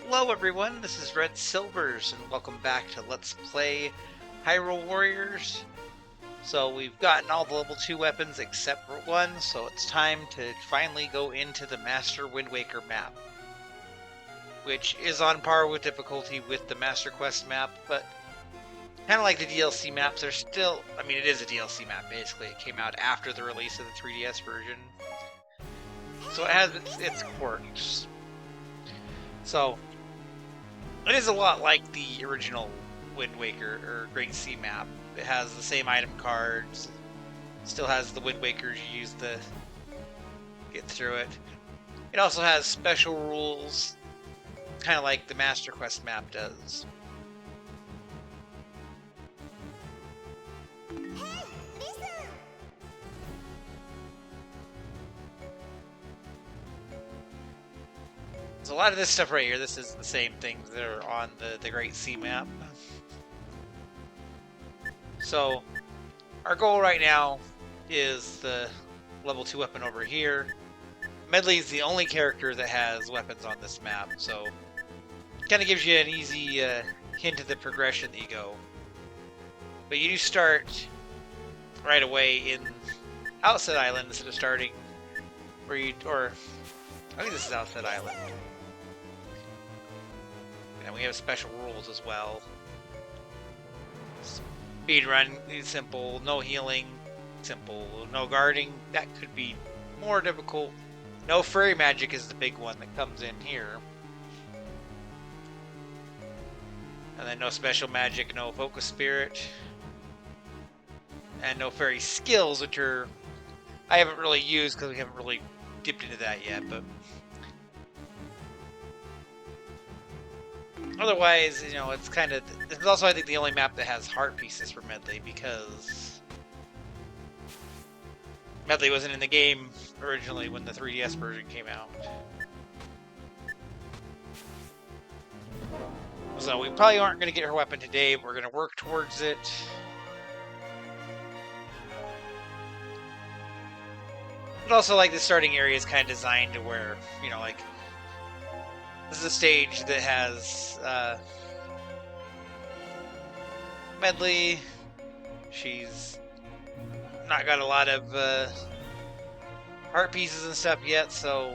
Hello everyone, this is Red Silvers, and welcome back to Let's Play Hyrule Warriors. So we've gotten all the level 2 weapons except for one, so it's time to finally go into the Master Wind Waker map. Which is on par with difficulty with the Master Quest map, but kind of like the DLC maps, they're still... I mean, it is a DLC map, basically. It came out after the release of the 3DS version. So it has its quirks. So, it is a lot like the original Wind Waker, or Great Sea map. It has the same item cards, still has the Wind Wakers you use to get through it. It also has special rules, kind of like the Master Quest map does. So a lot of this stuff right here, this is the same things that are on the Great Sea map. So, our goal right now is the level 2 weapon over here. Medley is the only character that has weapons on this map, so it kind of gives you an easy hint of the progression that you go. But you do start right away in Outset Island instead of starting where you, or I think this is Outset Island. And we have special rules as well. Speed run, simple. No healing, simple. No guarding, that could be more difficult. No fairy magic is the big one that comes in here. And then no special magic, no focus spirit. And no fairy skills, which are... I haven't really used because we haven't really dipped into that yet, but... Otherwise, you know, it's kind of... This is also, I think, the only map that has heart pieces for Medley, because... Medley wasn't in the game originally when the 3DS version came out. So we probably aren't going to get her weapon today, but we're going to work towards it. But also, like, the starting area is kind of designed to where, you know, like... This is a stage that has Medley. She's not got a lot of heart pieces and stuff yet, so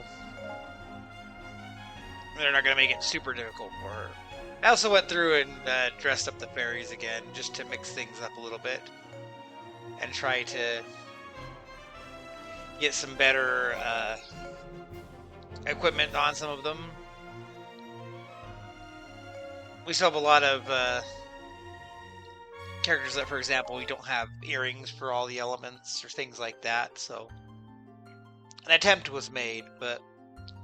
they're not going to make it super difficult for her. I also went through and dressed up the fairies again, just to mix things up a little bit and try to get some better equipment on some of them. We still have a lot of characters that, for example, we don't have earrings for all the elements or things like that, so an attempt was made, but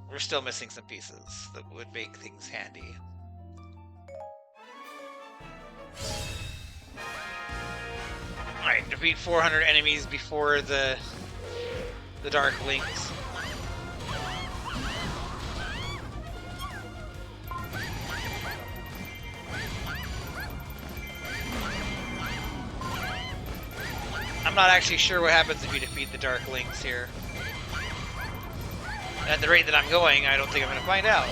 we're still missing some pieces that would make things handy. Alright, defeat 400 enemies before the Dark Links. I'm not actually sure what happens if you defeat the Dark Links here. At the rate that I'm going, I don't think I'm going to find out.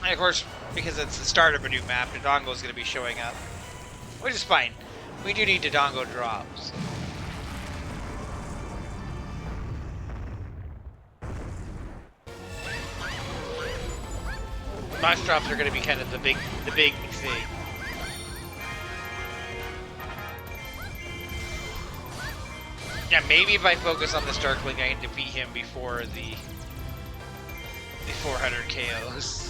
And of course, because it's the start of a new map, Dodongo is going to be showing up. Which is fine. We do need Dodongo drops. Box drops are going to be kind of the big thing. Yeah, maybe if I focus on the Starkling, I can defeat him before the 400 KOs.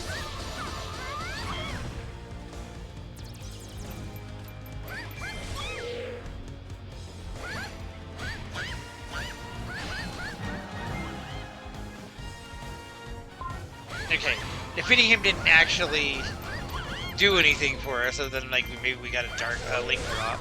Okay, defeating him didn't actually do anything for us, other than like maybe we got a dark link drop.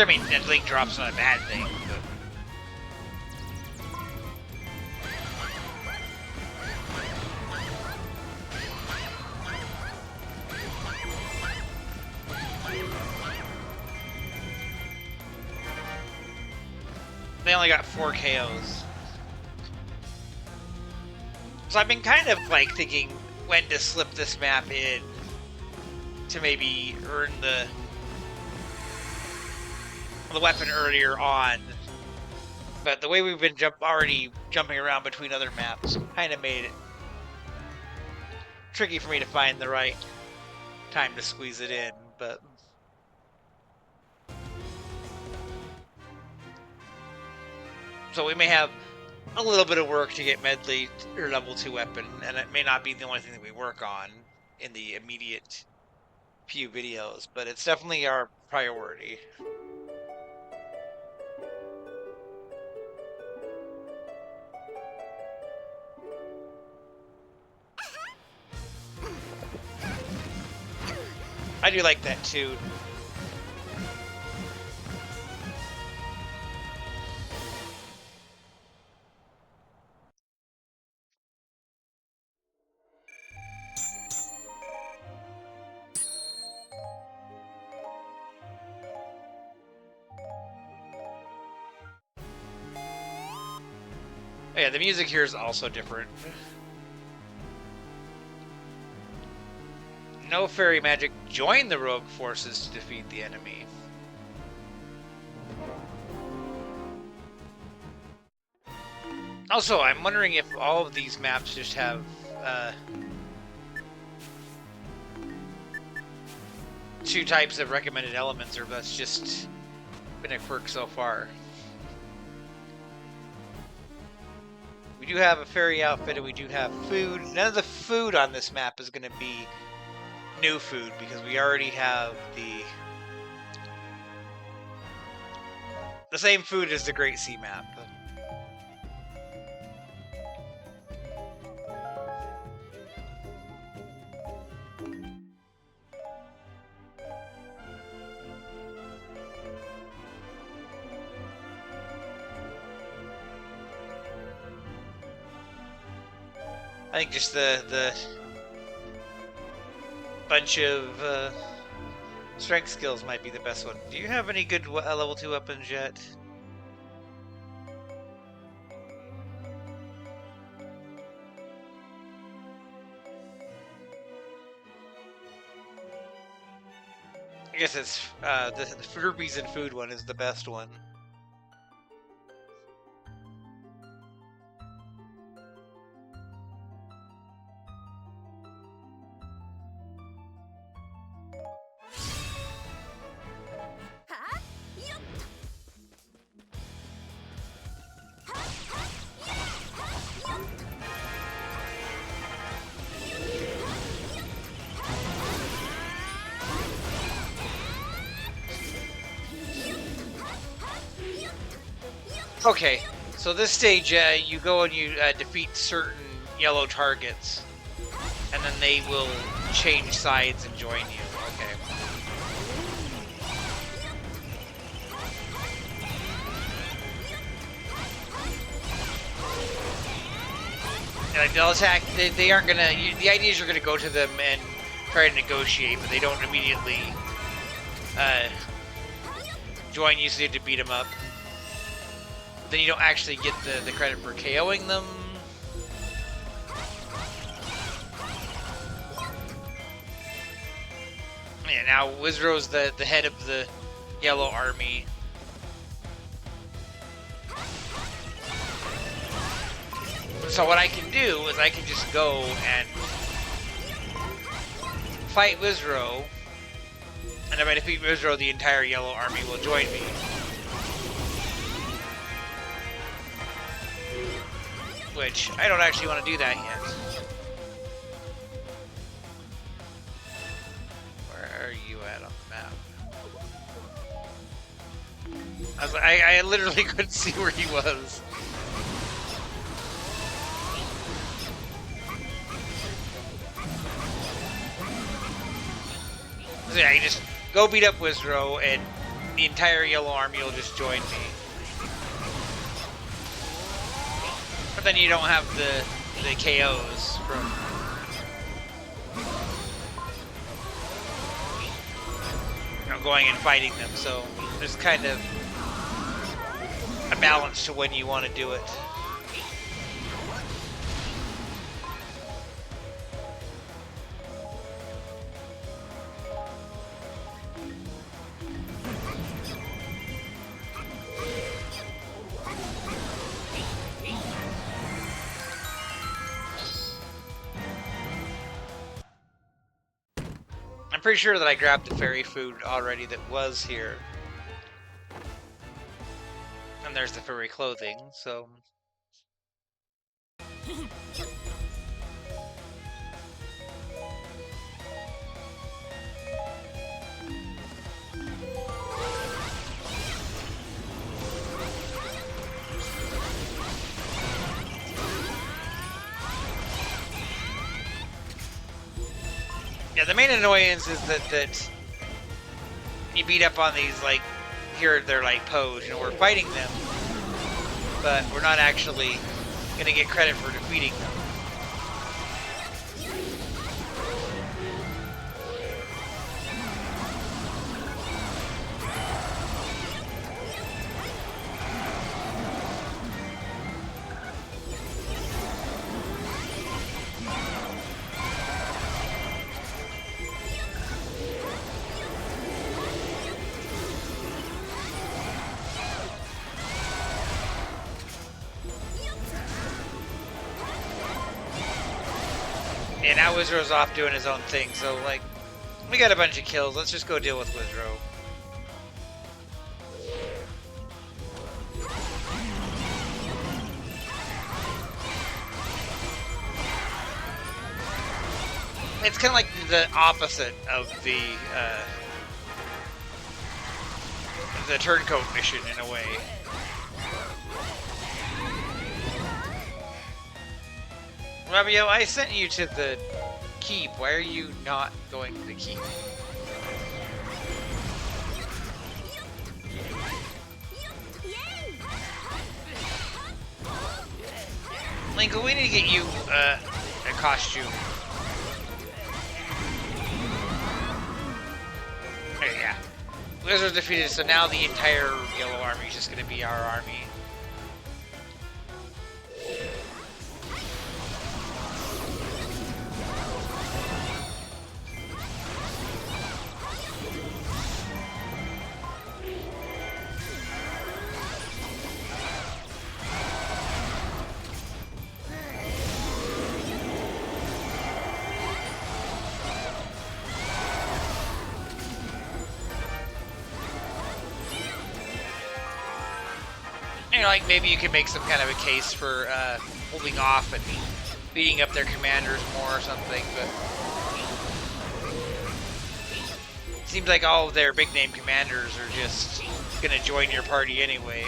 So I mean, that link drop's not a bad thing, but... They only got 4 KOs. So I've been kind of like thinking when to slip this map in to maybe earn the weapon earlier on. But the way we've been already jumping around between other maps kind of made it tricky for me to find the right time to squeeze it in, but... So we may have a little bit of work to get Medley or level 2 weapon, and it may not be the only thing that we work on in the immediate few videos, but it's definitely our priority. I do like that too. Yeah, the music here is also different. No fairy magic. Join the rogue forces to defeat the enemy. Also, I'm wondering if all of these maps just have 2 types of recommended elements, or if that's just been a quirk so far. We do have a fairy outfit and we do have food. None of the food on this map is going to be new food because we already have the same food as the Great Sea map. I think just the bunch of strength skills might be the best one. Do you have any good level 2 weapons yet? I guess it's the rupees and food one is the best one. Okay, so this stage, you go and you defeat certain yellow targets, and then they will change sides and join you. Okay. And like they'll attack. They aren't gonna. The idea is you're gonna go to them and try to negotiate, but they don't immediately join you, so you have to beat them up. Then you don't actually get the credit for KOing them. Yeah, now Wizrow's the head of the yellow army. So what I can do is I can just go and fight Wizrow, and if I defeat Wizrow, the entire yellow army will join me. Which, I don't actually want to do that yet. Where are you at on the map? I literally couldn't see where he was. So yeah, you just go beat up Wizrow and the entire yellow army will just join me. But then you don't have the KOs from going and fighting them, so there's kind of a balance to when you want to do it. I'm pretty sure that I grabbed the fairy food already that was here. And there's the furry clothing, so... Yeah, the main annoyance is that you beat up on these, like, here they're like posed, you know, we're fighting them, but we're not actually gonna get credit for defeating them. And now Wizrow's off doing his own thing, so, like, we got a bunch of kills. Let's just go deal with Wizrow. It's kind of like the opposite of the turncoat mission in a way. Rabio, I sent you to the keep. Why are you not going to the keep? Linko, we need to get you a costume. There, yeah. Wizards defeated, so now the entire yellow army is just going to be our army. You know, like maybe you could make some kind of a case for holding off and beating up their commanders more or something, but it seems like all of their big name commanders are just gonna join your party anyway.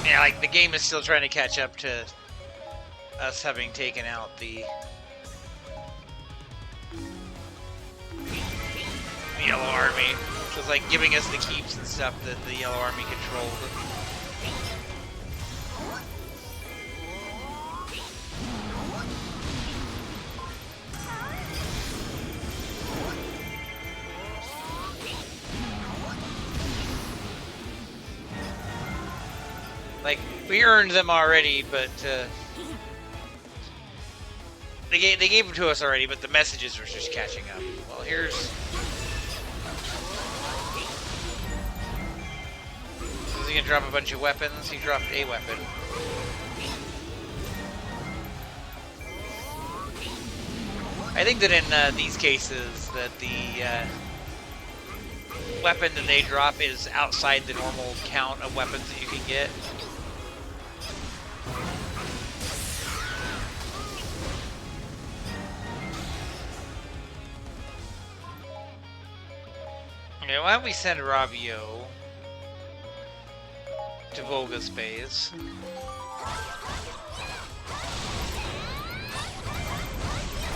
Yeah, like the game is still trying to catch up to us having taken out the Yellow Army. So it's like giving us the keeps and stuff that the Yellow Army controlled. Like, we earned them already, but they gave them to us already, but the messages are just catching up. Well, here's... Is he gonna drop a bunch of weapons? He dropped a weapon. I think that in these cases that the weapon that they drop is outside the normal count of weapons that you can get. Okay, why don't we send Ravio to Volga's base?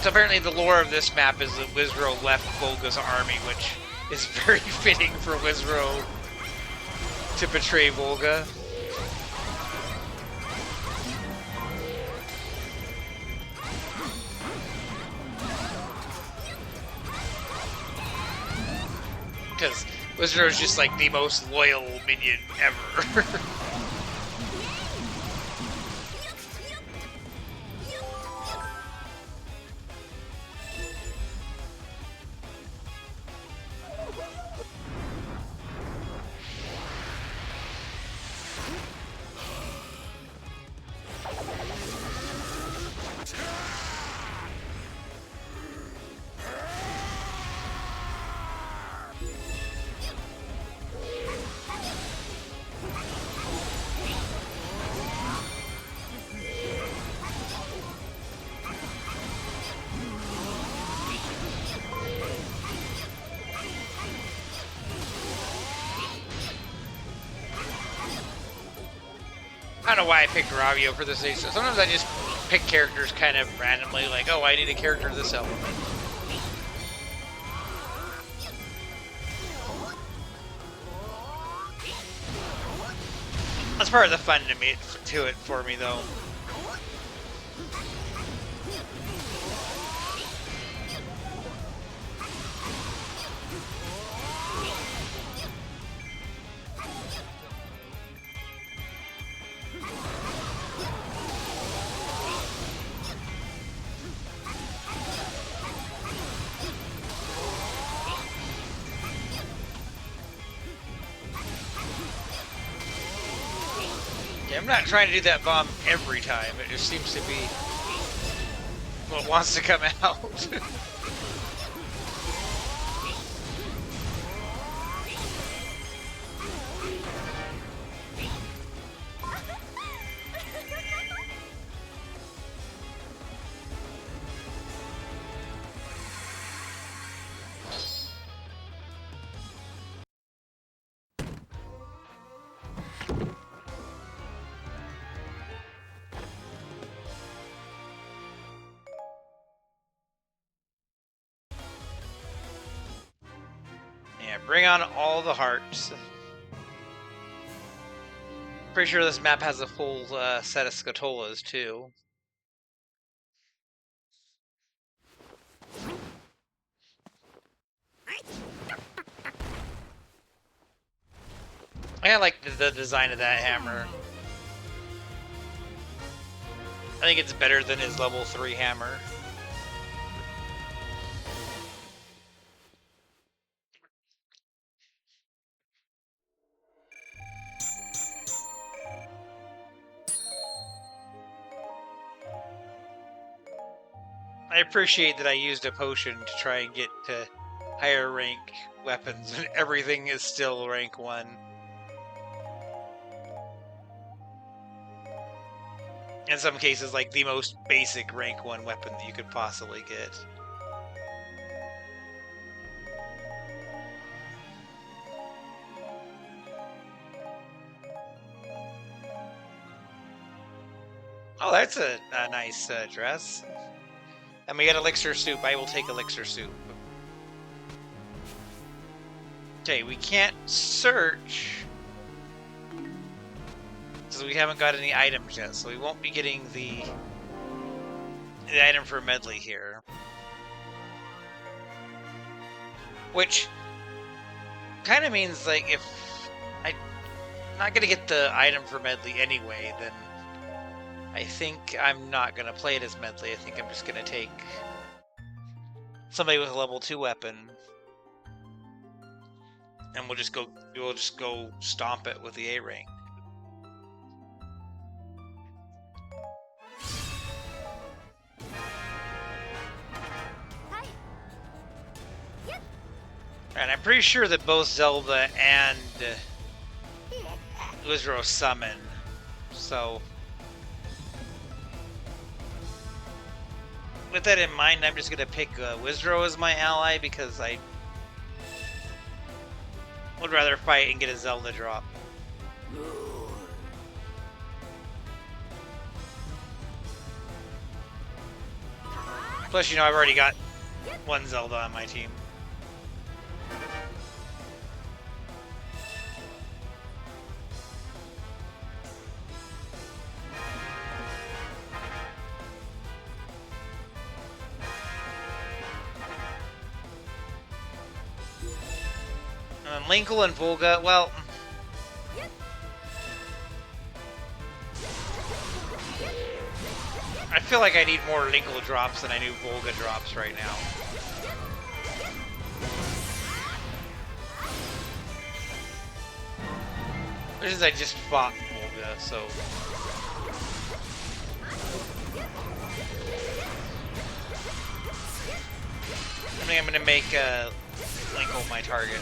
So apparently the lore of this map is that Wizrow left Volga's army, which is very fitting for Wizrow to betray Volga. Because Wizrow is just like the most loyal minion ever. I don't know why I picked Ravio for this stage. Sometimes I just pick characters kind of randomly, like, oh, I need a character this element. That's part of the fun to it for me, though. I'm not trying to do that bomb every time. It just seems to be what wants to come out. Yeah, bring on all the hearts. Pretty sure this map has a full set of Scatolas, too. I like the design of that hammer. I think it's better than his level 3 hammer. I appreciate that I used a potion to try and get to higher rank weapons, and everything is still rank 1. In some cases, like the most basic rank 1 weapon that you could possibly get. Oh, that's a nice dress. And we got elixir soup. I will take elixir soup. Okay, we can't search because we haven't got any items yet, so we won't be getting the item for Medley here. Which kind of means, like, if I'm not going to get the item for Medley anyway, then I think I'm not going to play it as Medley. I think I'm just going to take somebody with a level 2 weapon, and we'll just go stomp it with the A rank. I'm pretty sure that both Zelda and Wizrow summon, so with that in mind, I'm just gonna pick Wizrow as my ally because I would rather fight and get a Zelda drop. Plus, you know, I've already got one Zelda on my team. Linkle and Volga, well... I feel like I need more Linkle drops than I do Volga drops right now. Which is I just fought Volga, so... I think I'm gonna make Linkle my target.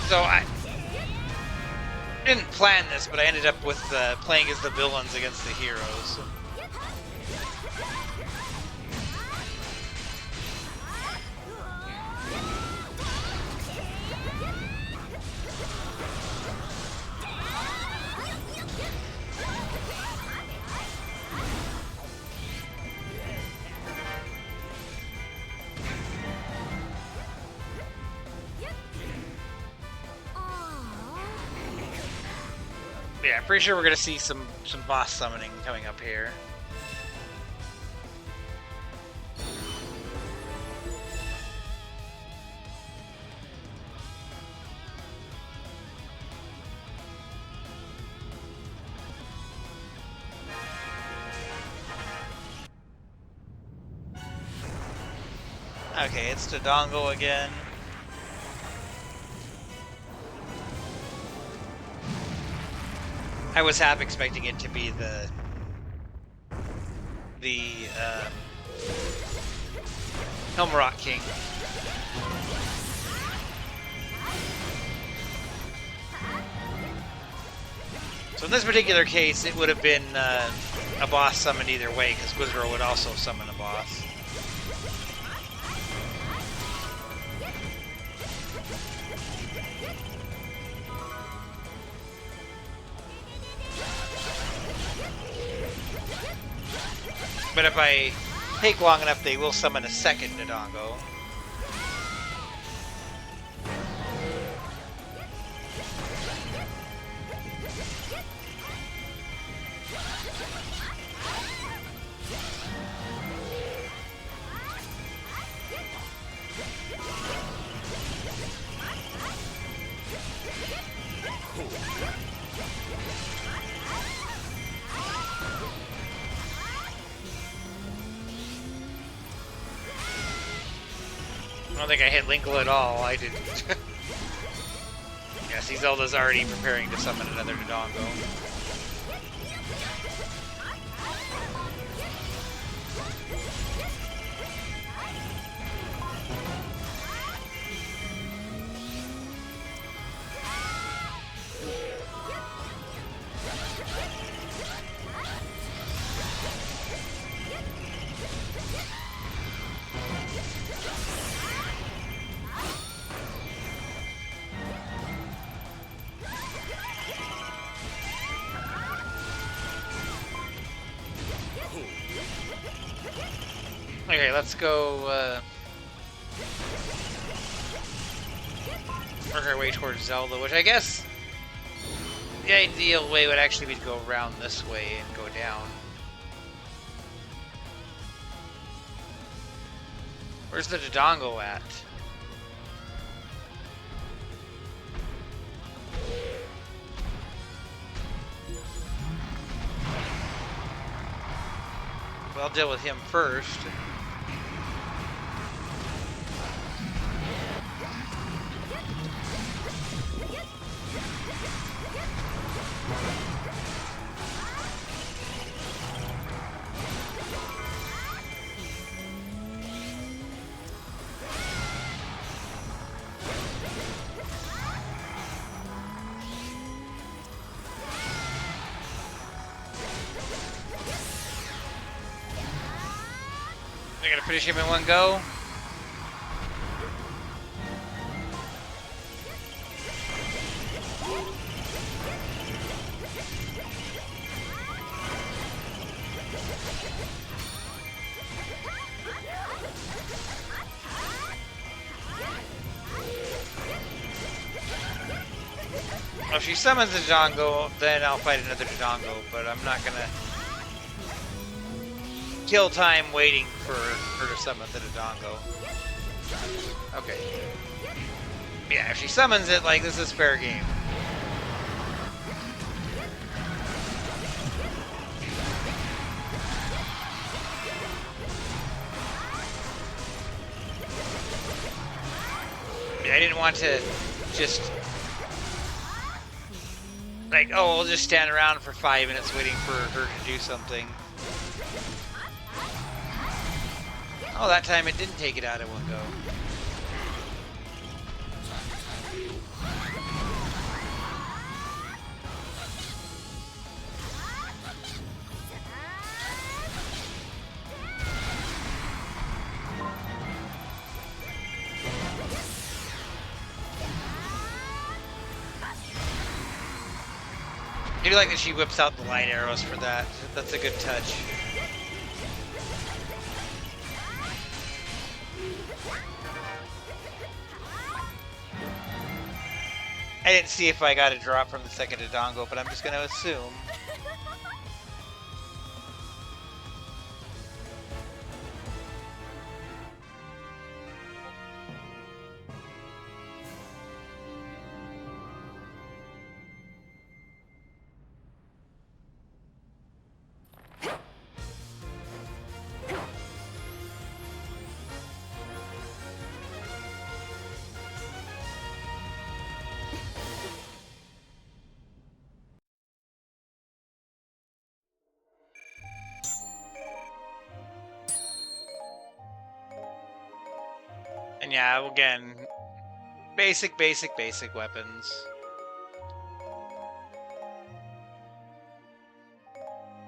So I didn't plan this, but I ended up with playing as the villains against the heroes. Yeah, pretty sure we're gonna see some boss summoning coming up here. Okay, it's Dodongo again. I was half expecting it to be the Helmrock King. So in this particular case, it would have been a boss summoned either way, because Wizrow would also summon a boss. But if I take long enough, they will summon a second Dodongo. I don't think I hit Linkle at all. I didn't. Yeah, see, Zelda's already preparing to summon another Dodongo. Okay, let's go work our way towards Zelda, which I guess the ideal way would actually be to go around this way and go down. Where's the Dodongo at? Well, I'll deal with him first. I gotta finish him in one go. If she summons a Dodongo, then I'll fight another Dodongo, but I'm not gonna kill time waiting for her to summon the Dodongo. Okay. Yeah, if she summons it, like, this is fair game. I didn't want to just, like, oh, we'll just stand around for 5 minutes waiting for her to do something. Oh, that time it didn't take it out in one go. I do like that she whips out the light arrows for that. That's a good touch. I didn't see if I got a drop from the second Dodongo, but I'm just going to assume. And yeah, again, basic weapons.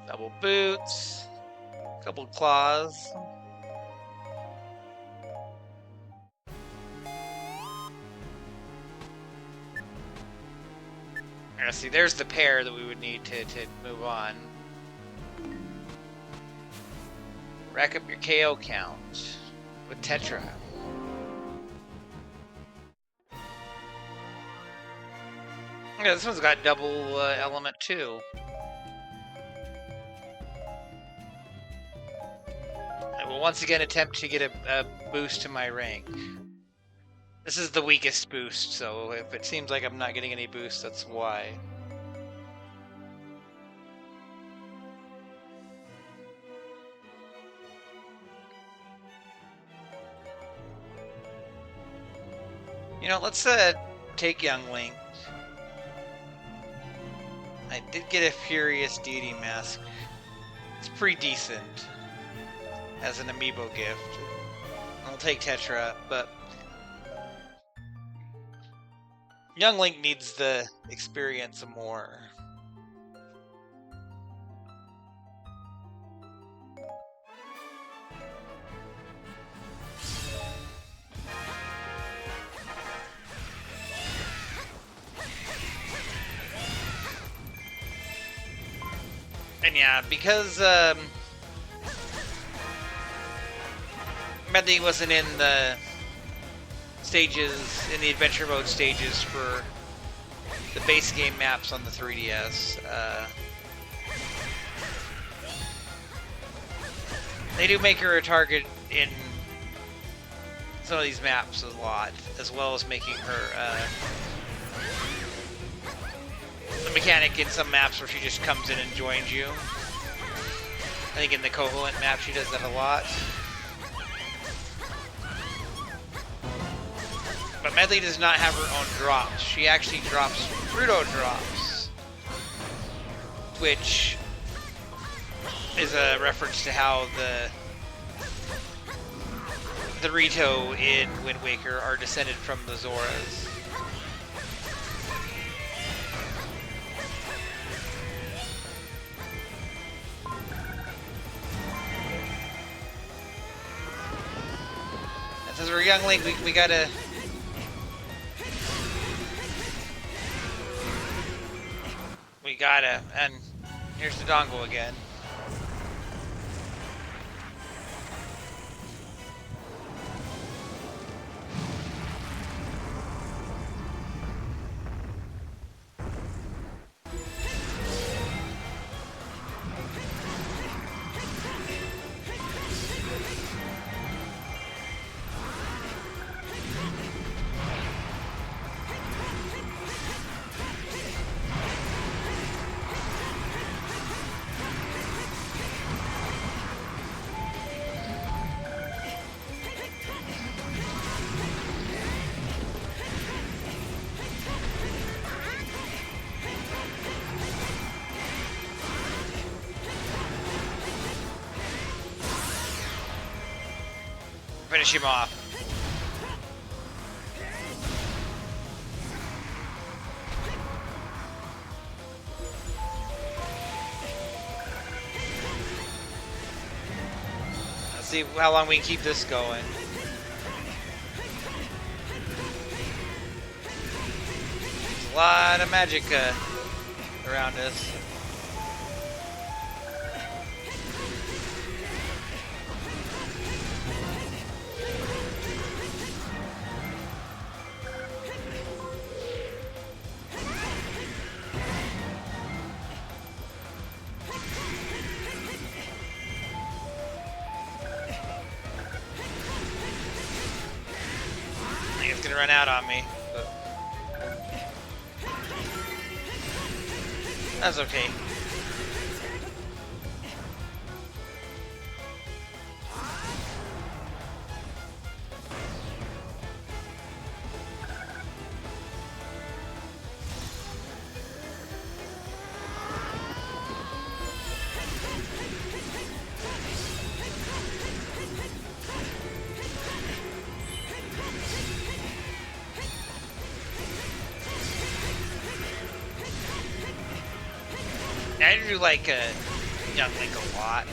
Double boots, couple claws. Yeah, see, there's the pair that we would need to move on. Rack up your KO count with Tetra. Yeah, this one's got double element too. I will once again attempt to get a boost to my rank. This is the weakest boost, so if it seems like I'm not getting any boost, that's why. You know, let's take Young Link. I did get a Furious Deity Mask. It's pretty decent as an amiibo gift. I'll take Tetra, but Young Link needs the experience more. And yeah, because Medley wasn't in the stages, in the adventure mode stages for the base game maps on the 3DS, they do make her a target in some of these maps a lot, as well as making her the mechanic in some maps where she just comes in and joins you. I think in the Covalent map she does that a lot. But Medley does not have her own drops. She actually drops Fruto drops, which is a reference to how the Rito in Wind Waker are descended from the Zoras. And since we're young Link, we gotta... and here's the dongle again. Finish him off. Let's see how long we can keep this going. There's a lot of magic around us. It's gonna run out on me, but that's okay. I do like Young Link a lot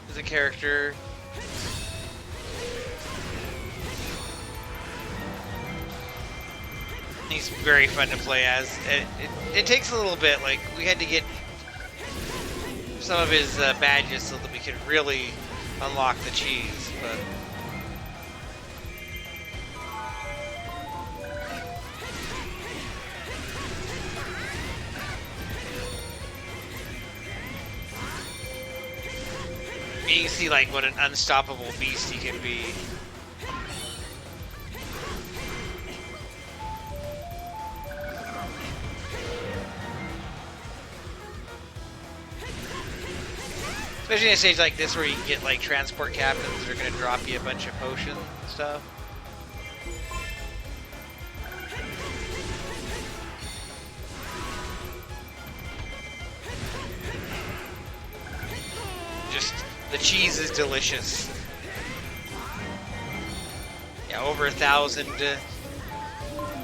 as a character. He's very fun to play as. It takes a little bit. Like, we had to get some of his badges so that we could really unlock the cheese, but you can see like what an unstoppable beast he can be. Especially in a stage like this where you can get like transport captains that are going to drop you a bunch of potions and stuff. Just, the cheese is delicious. Yeah, over 1,000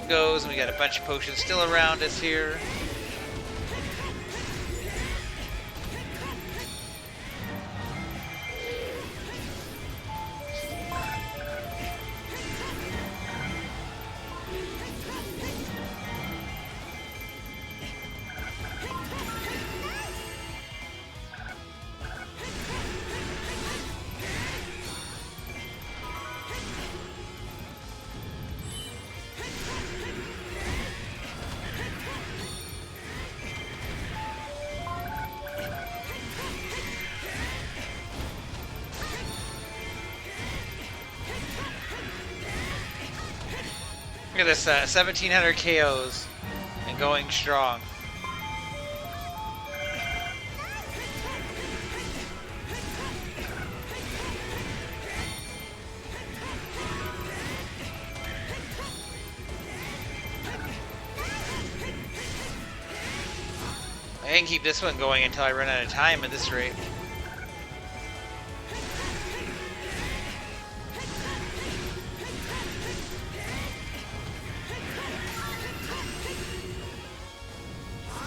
goes, and we got a bunch of potions still around us here. Look at this, 1,700 KOs and going strong. I can keep this one going until I run out of time at this rate.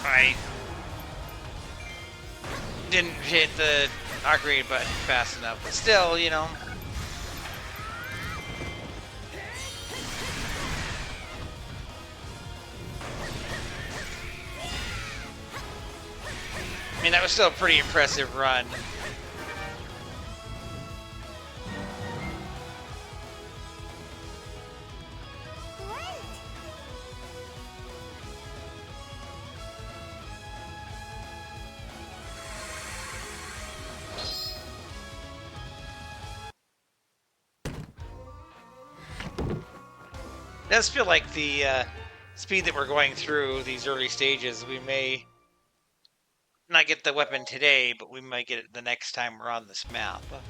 I didn't hit the upgrade button fast enough, but still, you know. I mean, that was still a pretty impressive run. It does feel like the speed that we're going through these early stages, we may not get the weapon today, but we might get it the next time we're on this map. But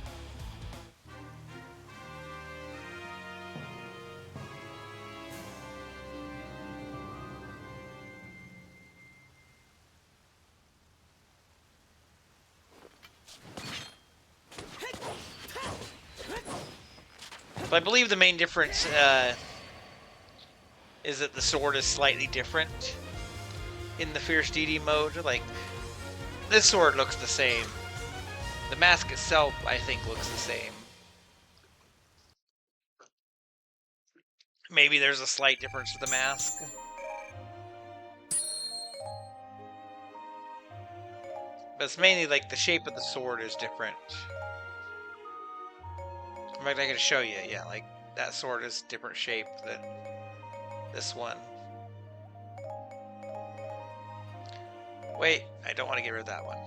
I believe the main difference is that the sword is slightly different in the Fierce DD mode. Like, this sword looks the same. The mask itself, I think, looks the same. Maybe there's a slight difference with the mask. But it's mainly like the shape of the sword is different. In fact, I can show you, yeah, like that sword is different shape than this one. Wait, I don't want to get rid of that one.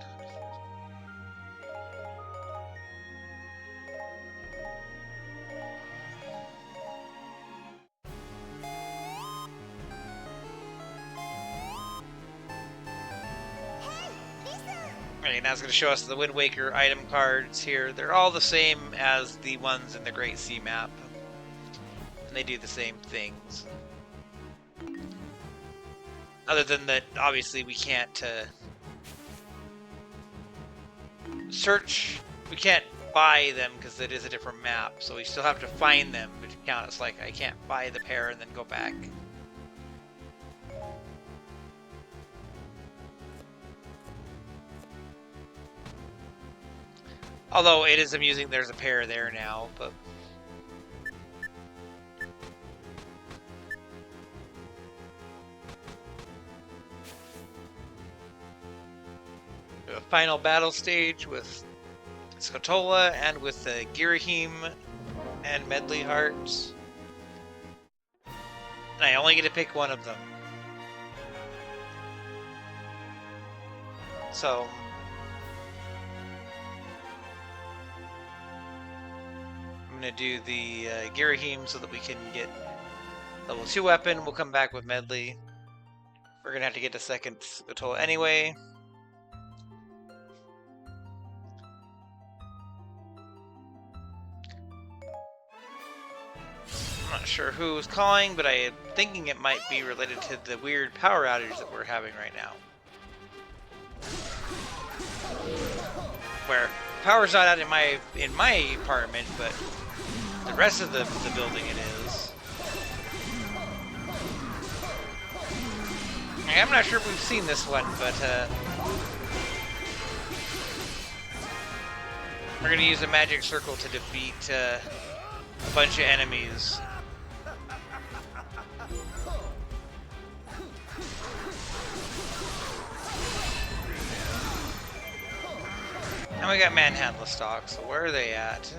Alright, now it's going to show us the Wind Waker item cards here. They're all the same as the ones in the Great Sea map. And they do the same things. Other than that, obviously we can't search, we can't buy them because it is a different map. So we still have to find them, which counts. Like, I can't buy the pair and then go back. Although it is amusing there's a pair there now, but... a final battle stage with Skotola and with the Girahim and Medley Hearts. And I only get to pick one of them. So... I'm going to do the Girahim so that we can get level 2 weapon. We'll come back with Medley. We're going to have to get a second Skotola anyway. I'm not sure who's calling, but I am thinking it might be related to the weird power outage that we're having right now. Where power's not out in my apartment, but the rest of the building it is. I'm not sure if we've seen this one, but we're going to use a magic circle to defeat a bunch of enemies. And we got Manhandla stock, so where are they at?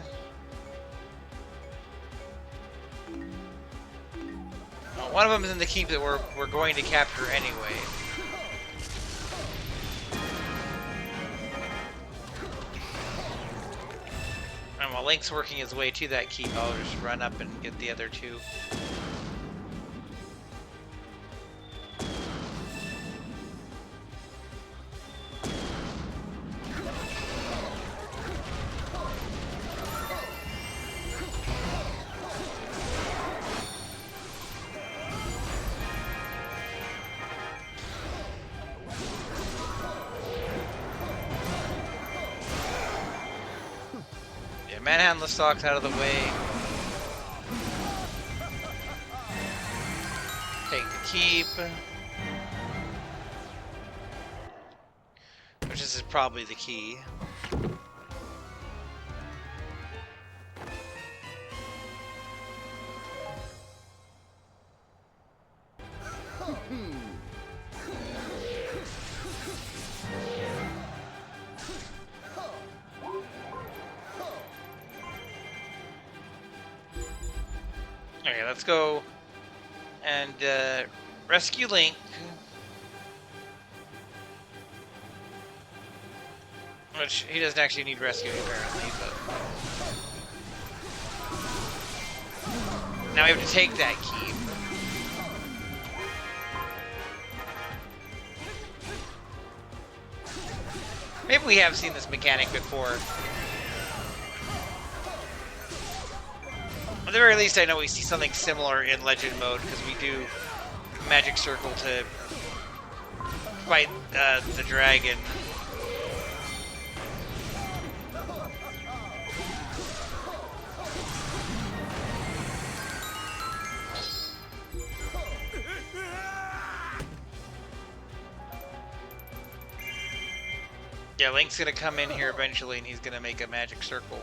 Well, one of them is in the keep that we're going to capture anyway. And while Link's working his way to that keep, I'll just run up and get the other two. manhandler stocks out of the way. Take the keep. Which is probably the key. Okay, let's go and rescue Link. Which he doesn't actually need rescuing apparently, but now we have to take that keep. Maybe we have seen this mechanic before. At the very least, I know we see something similar in Legend mode, because we do Magic Circle to fight the dragon. Yeah, Link's gonna come in here eventually, and he's gonna make a Magic Circle.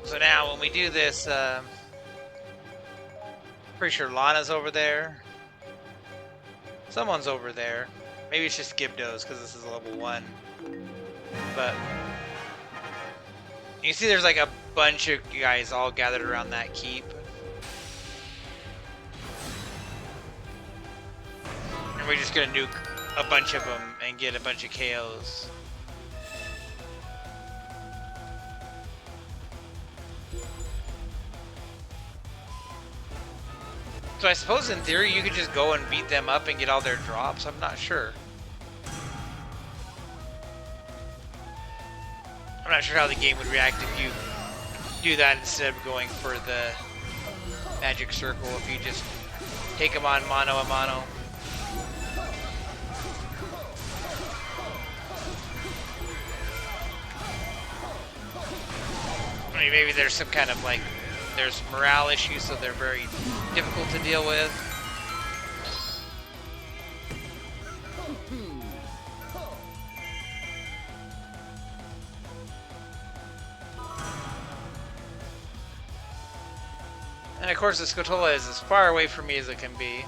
So now, when we do this, pretty sure Lana's over there. Someone's over there. Maybe it's just Gibdos, because this is level 1. But you see there's like a bunch of guys all gathered around that keep. And we're just gonna nuke a bunch of them and get a bunch of KOs. So I suppose in theory you could just go and beat them up and get all their drops. I'm not sure. I'm not sure how the game would react if you do that instead of going for the Magic Circle, if you just take them on mano a mano. I mean, maybe there's some kind of like, there's morale issues, so they're very difficult to deal with. And of course the Scotola is as far away from me as it can be.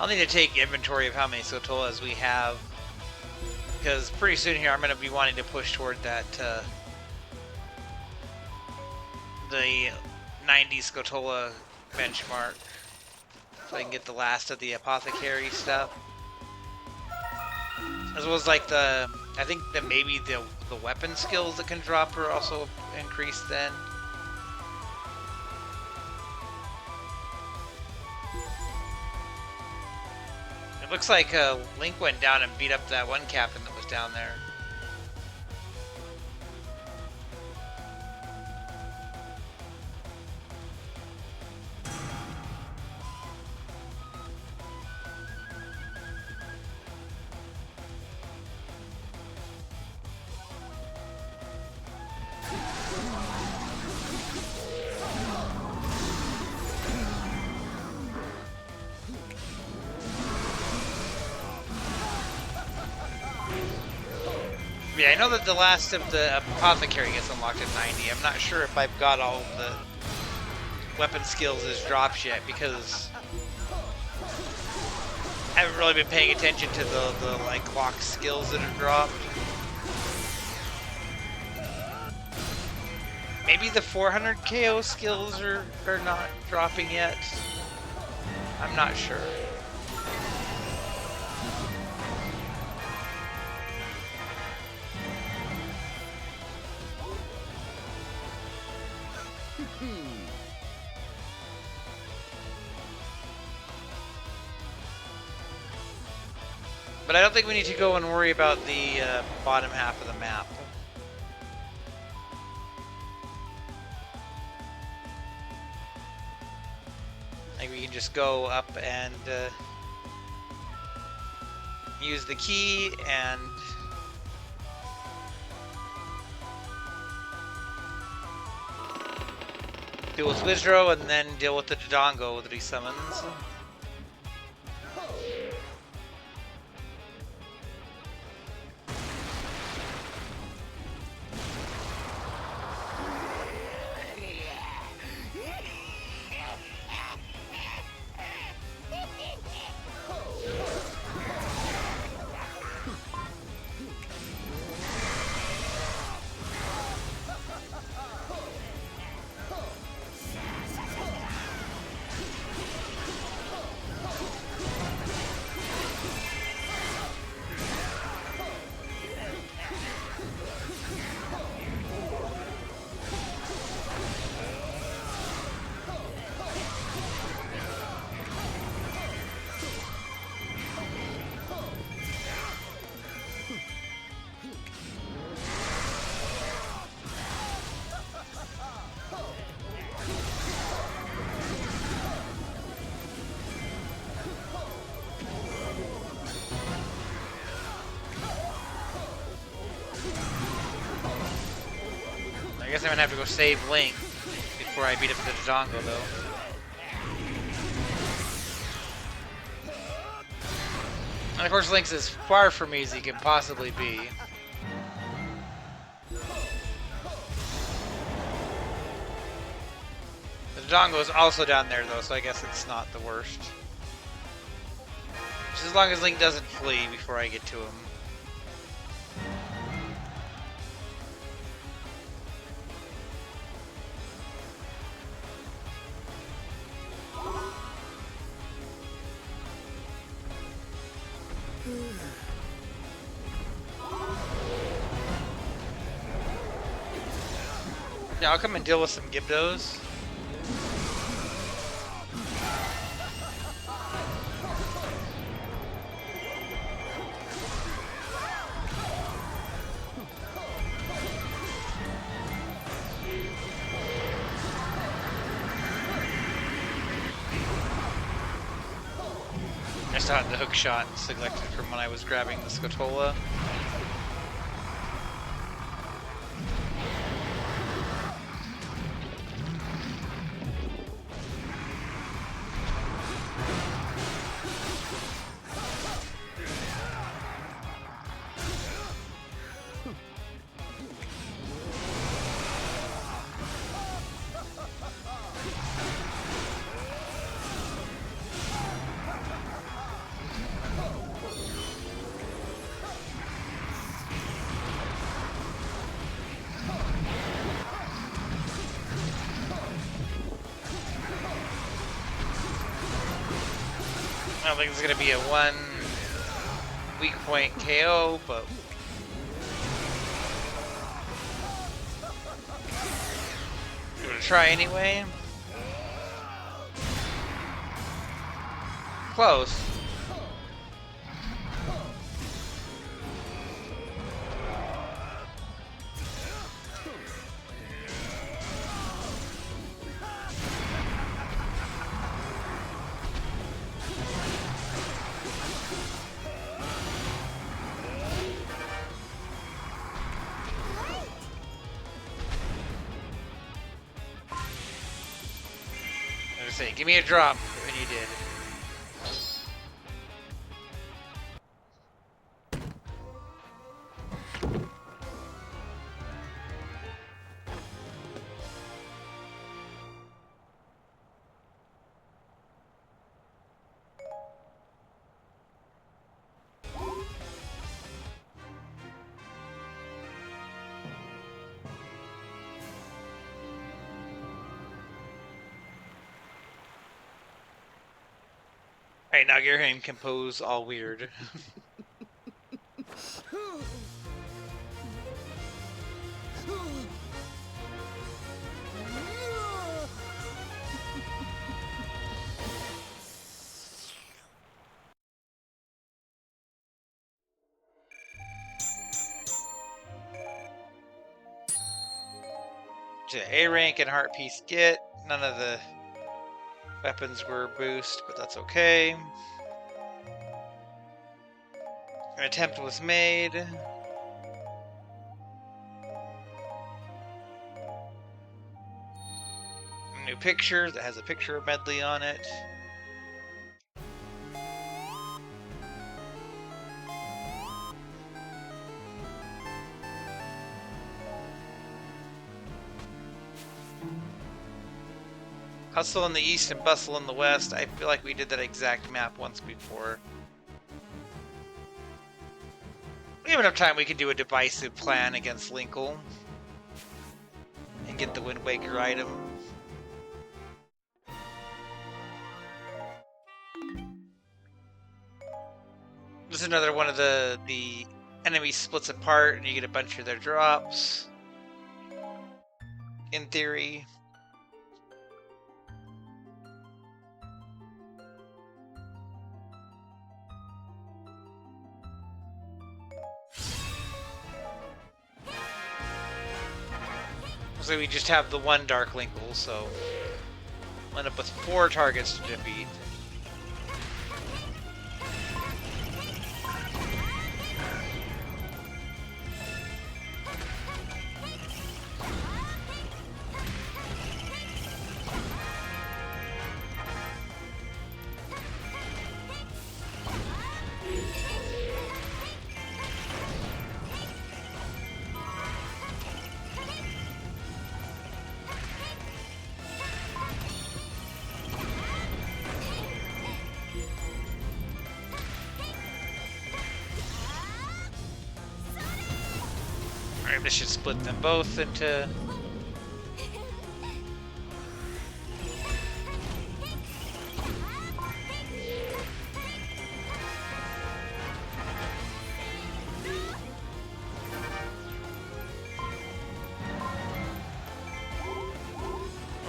I'll need to take inventory of how many Scotolas we have, because pretty soon here I'm going to be wanting to push toward that the 90 Scotola benchmark, so I can get the last of the apothecary stuff, as well as like the, I think that maybe the weapon skills that can drop are also increased then. It looks like Link went down and beat up that one captain that was down there. Yeah, I know that the last of the apothecary gets unlocked at 90. I'm not sure if I've got all the weapon skills as drops yet, because I haven't really been paying attention to the like locked skills that are dropped. Maybe the 400 KO skills are not dropping yet. I'm not sure. But I don't think we need to go and worry about the bottom half of the map. Like we can just go up and use the key and deal with Wizdro and then deal with the Dodongo that he summons. I guess I'm gonna have to go save Link before I beat up the Dodongo, though. And of course, Link's as far from me as he can possibly be. The Dodongo is also down there, though, so I guess it's not the worst. Just as long as Link doesn't flee before I get to him. Yeah, I'll come and deal with some Gibdos. I still had the hook shot selected from when I was grabbing the Scatola. I don't think it's going to be a one weak point KO, but I'm going to try anyway. Close. Say, give me a drop, and you did. Alright, now get him compose all weird. to A rank and heart piece get. None of the weapons were boost, but that's okay. An attempt was made. New picture that has a picture of Medley on it. Hustle in the east and bustle in the west. I feel like we did that exact map once before. We have enough time, we can do a divisive plan against Linkle and get the Wind Waker item. This is another one of the enemies splits apart and you get a bunch of their drops. In theory. So we just have the one Dark Linkle, so we'll end up with 4 targets to defeat. Alright, this should split them both into...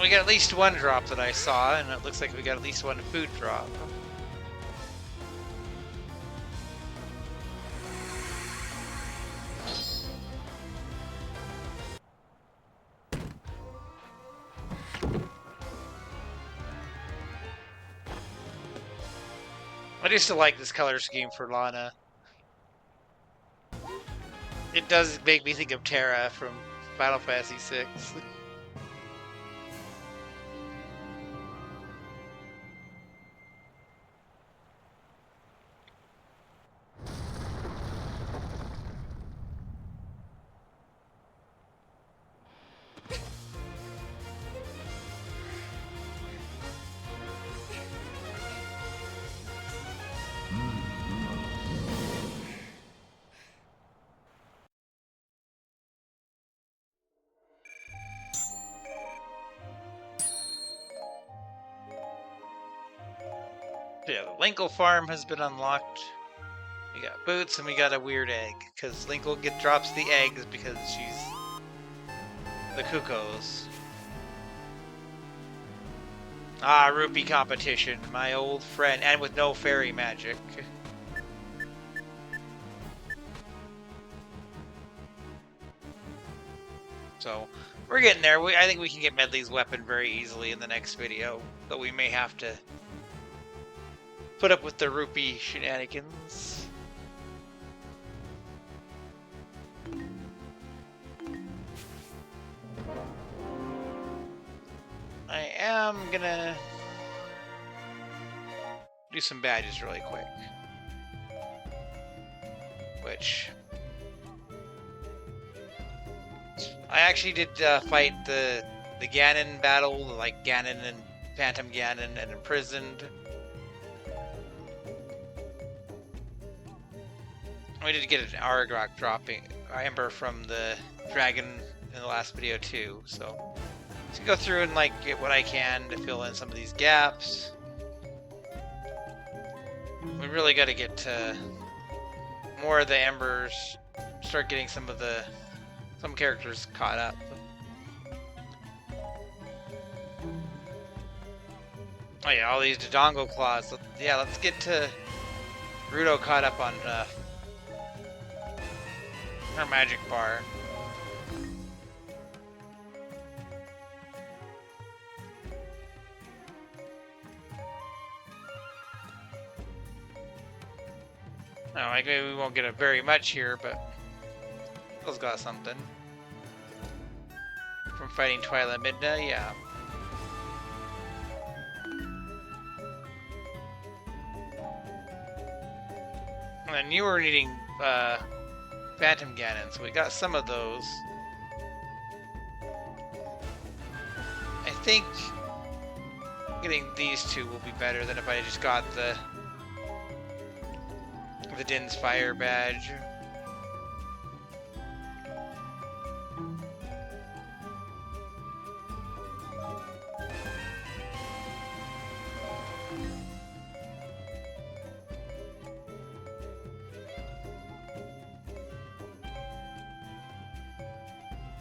We got at least one drop that I saw, and it looks like we got at least one food drop. I do still like this color scheme for Lana. It does make me think of Terra from Final Fantasy VI. Yeah, the Linkle farm has been unlocked. We got boots and we got a weird egg, because Linkle drops the eggs because she's the Cuckoos. Ah, rupee competition, my old friend, and with no fairy magic. So, we're getting there. I think we can get Medley's weapon very easily in the next video, but we may have to put up with the rupee shenanigans. I am gonna do some badges really quick. Which I actually did fight the Ganon battle, like Ganon and Phantom Ganon and Imprisoned. We did get an Aragog dropping Ember from the dragon in the last video too, so let's go through and like get what I can to fill in some of these gaps. We really got to get more of the Embers, start getting some characters caught up. Oh yeah, all these Dodongo claws. Yeah, let's get to Ruto caught up on her magic bar. No, like maybe we won't get it very much here, but Phil's got something. From fighting Twilight Midnight, yeah. And then you were needing Phantom Ganon, so we got some of those. I think getting these two will be better than if I just got the Din's Fire badge.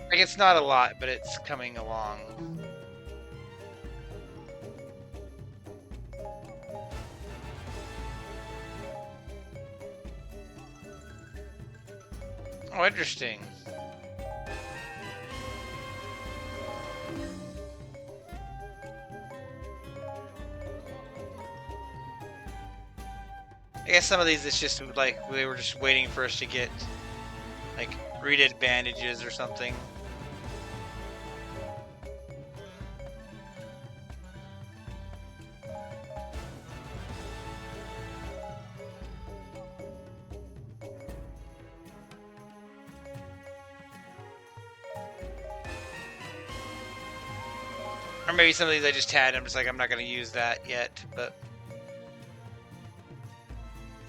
Like, it's not a lot, but it's coming along. Oh, interesting. I guess some of these it's just like they were just waiting for us to get like redid bandages or something. Or maybe some of these I just had, I'm just like, I'm not going to use that yet, but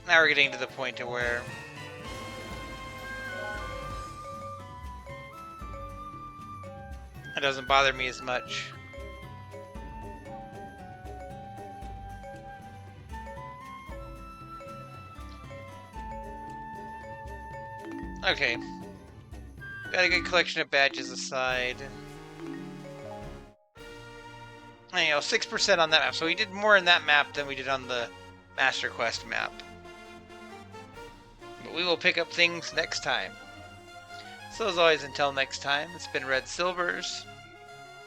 now we're getting to the point to where it doesn't bother me as much. Okay. Got a good collection of badges aside. And, you know, 6% on that map. So we did more in that map than we did on the Master Quest map. But we will pick up things next time. So as always, until next time, it's been Red Silvers.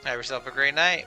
Have yourself a great night.